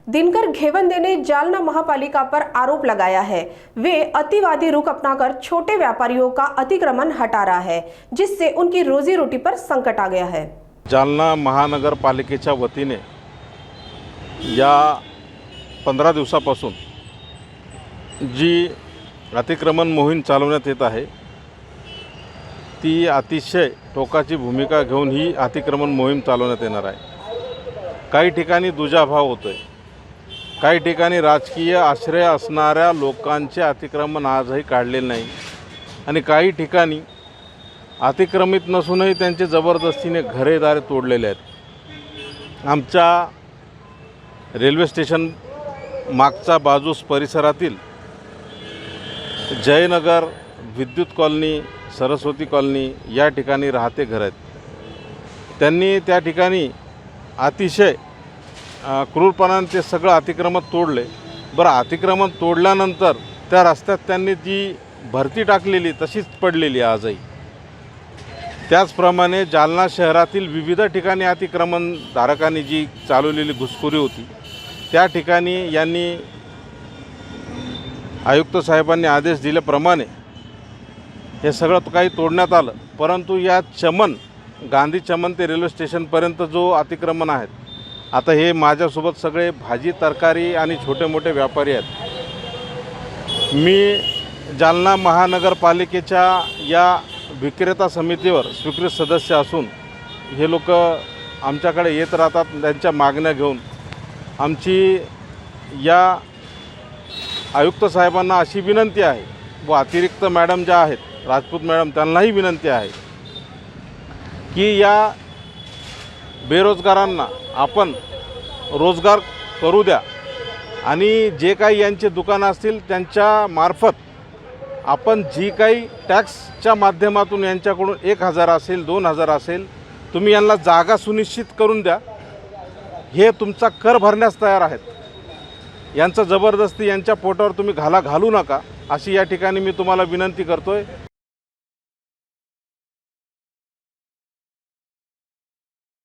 दिनकर घेवंदे ने जालना महापालिका पर आरोप लगाया है। वे अतिवादी रुख अपनाकर छोटे व्यापारियों का अतिक्रमण हटा रहा है, जिससे उनकी रोजी रोटी पर संकट आ गया है। जालना महानगरपालिकेच्या वतीने या 15 दिवसापासून जी अतिक्रमण मोहीम चालवण्यात येत आहे ती अतिशय टोकाची भूमिका घेऊन ही अतिक्रमण मोहीम चालवण्यात येणार आहे। काही ठिकाणी दुजाभाव होतोय, काही ठिकाणी राजकीय आश्रय असणाऱ्या लोकांचे अतिक्रमण आजही काढलेले नाही आणि काही ठिकाणी अतिक्रमित नसूनही त्यांचे जबरदस्तीने घरेदारे तोडलेले आहेत। आमच्या रेल्वे स्टेशन मागच्या बाजूस परिसरातील जयनगर, विद्युत कॉलनी, सरस्वती कॉलनी या ठिकाणी राहते घर आहेत। त्यांनी त्या ठिकाणी अतिशय क्रूरपणाने ते सगळं अतिक्रमण तोडले। बरं, अतिक्रमण तोडल्यानंतर त्या रस्त्यात त्यांनी जी भरती टाकलेली तशीच पडलेली आजही। त्याचप्रमाणे जालना शहरातील विविध ठिकाणी अतिक्रमणधारकांनी जी चालवलेली घुसखोरी होती त्या ठिकाणी यांनी आयुक्त साहेबांनी आदेश दिल्याप्रमाणे हे सगळं काही तोडण्यात आलं। परंतु या चमन, गांधी चमन ते रेल्वे स्टेशनपर्यंत जो अतिक्रमण आहेत, आता हे माझ्यासोबत सगळे भाजी तरकारी आणि छोटे मोठे व्यापारी आहेत। मी जालना महानगरपालिकेच्या या विक्रेता समितीवर स्वीकृत सदस्य असून हे लोक आमच्याकडे येत राहतात, त्यांच्या मागण्या घेऊन। आमची या आयुक्त साहेबांना अशी विनंती आहे व अतिरिक्त मॅडम ज्या आहेत, राजपूत मॅडम, त्यांनाही विनंती आहे की या बेरोजगारांना आपण रोजगार करू द्या आणि जे काही यांचे दुकानं असतील त्यांच्या मार्फत आपण जी काही टॅक्सच्या माध्यमातून यांच्याकडून 1000 असेल, 2000 असेल, तुम्ही यांना जागा सुनिश्चित करून द्या। हे तुमचा कर भरण्यास तयार आहेत। यांचं जबरदस्ती यांच्या पोटावर तुम्ही घालू नका, अशी या ठिकाणी मी तुम्हाला विनंती करतोय।